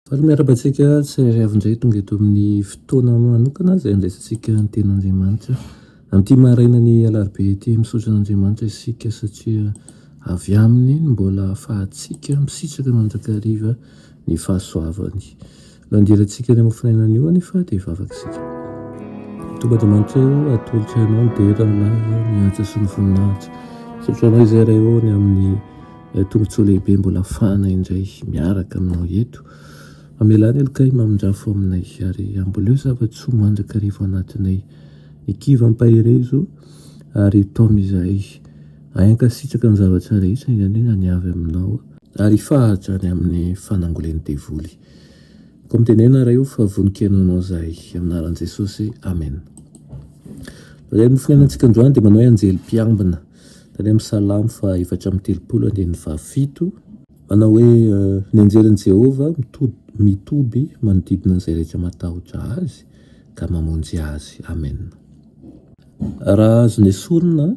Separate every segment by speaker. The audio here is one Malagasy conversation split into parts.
Speaker 1: Valo miarabantsika tsy ariavindray tonga eto amin'ny fotoana manokana izay andraisantsika ny tenin'Andriamanitra. Amin'ity marainany alarobia ity misaotra an'Andriamanitra isika satria avy aminy no mbola ahafahantsika misitraka mandrakariva ny fahasoavany. Landirantsika ny amofinainana io anefa dia vavaka isika. Tomban'Andriamanitra io atolotra ianao ny dera ny lava ny antsa sy ny voninahitra. Saotra anao izay iray eo ny amin'ny tongontsoa lehibe mbola ahafahana indray miaraka aminao eto. Amelany elokay mamindrafo aminay ary amboleo zava-tsoa mandrakariva anatinay ny kiva mpaherezo ary taomizay ankasitraka ny zavatra rehetra indrindra ny avy aminao ary fahatra ny amin'ny fanangoleny devoly. Koa mitenena ray io fa vonikainonao zahay aminaran'i Jesosy. Amen. Izay mofinainantsika androany dia manao hoe anjely mpiambina. Tany amin'ny Salamo fa 4:17 manao hoe ny anjelin'i Jehova mitoby manodidina izay rehetra matahotra azy ka mamonjy azy. Amen. Raha azony esorina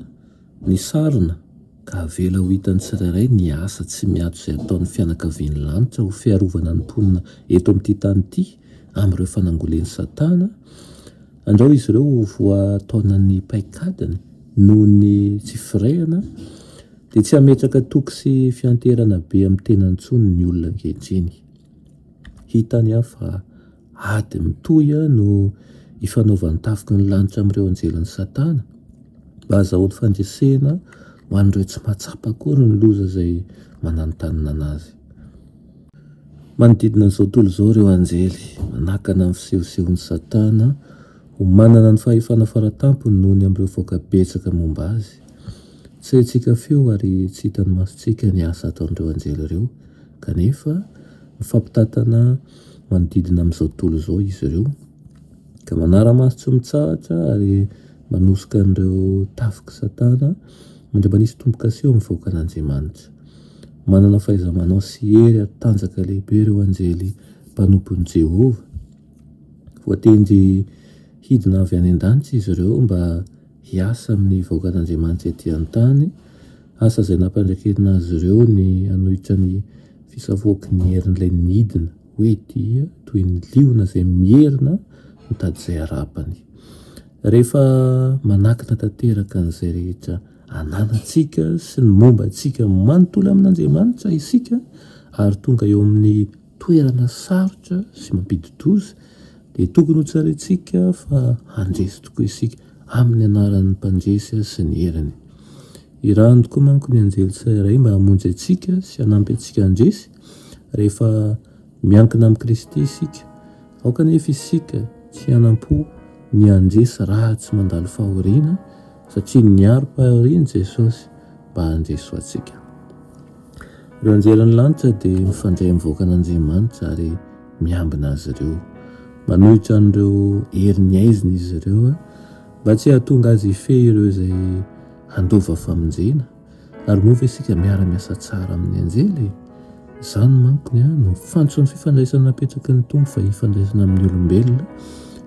Speaker 1: ny sarina ka avela ho hitan'ny tsirairay ny asa tsy miato izay ataon'ny fianakavian'ny lanitra ho fiarovana ny mponina eto amin'ity tany ity amin'ireo fanangolen'ny Satana. Andrao izy ireo voataonan'ny paikadiny noho ny tsy firehana dia tsy hametraka toky sy fianterana be amin'ny tenantsony ny olona ankehitriny. Hitany aho fa ady mitohy no ifanaovan'ny tafiky ny lanitra amin'ireo anjelin'ny Satana mba azahoany fandresena ho an'ireo tsy mahatsapa akory ny loza izay mananontanyana anazy. Manodidina an'izao tontolo izao ireo anjely manakana amin'ny fisehosehon'ny Satana ho manana ny fahefana faratampony noho ny amin'ireo vahoaka betsaka momba azy. Tsy haintsika feo ary tsy hitan'ny masontsika ny asa ataon'ireo anjely ireo kanefa mifampitantana manodidina amin'izao tontolo izao izy ireo ka manara-maso tsy mitsahatra ary manosika an'ireo tafiky Satana mandra manisy tombo-kase eo amin'ny vahoaka an'Andriamanitra. Manana fahaiza-manao sy hery ary tanjaka lehibe ireo anjely mpanompon'i Jehova. Voatendry hidina avy any an-danitra izy ireo mba hiasa amin'ny vahoaka an'Andriamanitra ety an-tany, asa izay nampandrakenina azy ireo ny hanohitra ny fisavoaky ny herin'ilay nidina hoe dia toy ny liona izay mierina mitady izay harapany. Rehefa manakina tanteraka an'izay rehetra ananantsika sy ny momba antsika manontolo amin'Andriamanitra isika ary tonga eo amin'ny toerana sarotra sy mampidi-doza dia tokony ho tsarintsika fa handresy tokoa isika amin'ny anaran'ny mpandresy sy ny heriny. Irahany tokoa manko ny anjely tsirairay mba hamonjy antsika sy hanampy antsika handresy rehefa miankina amin'ny Kristy isika. Ao kanefa isika tsy hanam-po ny handresy raha tsy mandalo fahoriana satria niaro-pahoriany Jesosy mba handresy ho antsika. Ireo anjelin'ny lanitra dia mifandray amin'ny vahoaka an'Andriamanitra ary miambina azy ireo. Manohitra an'ireo herin'ny aiziny izy ireo mba tsy hahatonga azy hifehy ireo izay handova famonjena ary moa fa isika miara-miasa tsara amin'ny anjely. Izany mankony no fantson'ny fifandraisana napetraky ny Tompo fa hifandraisana amin'ny olombelona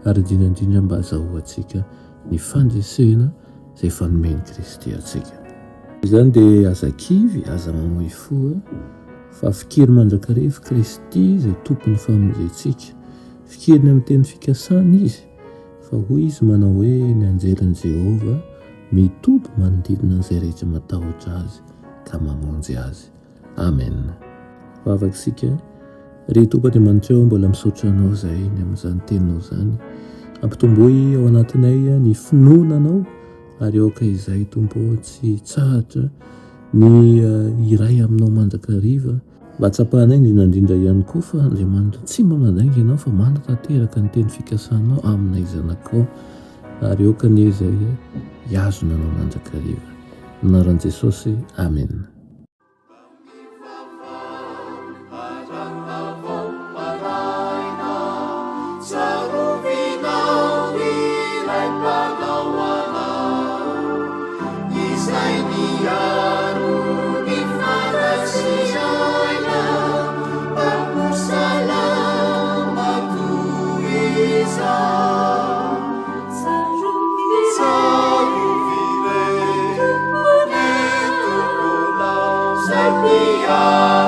Speaker 1: ary indrindrandrindra mba azahoantsika ny fandresena izay fanomeny Kristy antsika. Izany dia aza kivy, aza mamoy fo fa fikiry mandrakariva Kristy izay tompon'ny famonjentsika. Fikiriny amin'ny teny fikasana izy fa hoy izy manao hoe ny anjelin'i Jehova mitoby manodidina izay rehetra matahotra azy ka mamonjy azy. Amen. Vavaka isika, ry Tompon'Andriamanitra eo mbola misaotra anao izahay ny amin'izany teninao izany. Ampitomboy ao anatinay ny finoananao ary aoka izay Tompo tsy tsahatra ny iray aminao mandrakariva mba tsapahanay indrindrandrindra ihany koa fa Andriamanitra tsy mamandainga ianao fa manatanteraka ny teny fikasanao aminay zanakao ary aoka ny izay hiazona anao mandrakariva. Anaran'i Jesosy. Amen.
Speaker 2: Sa Alleluia.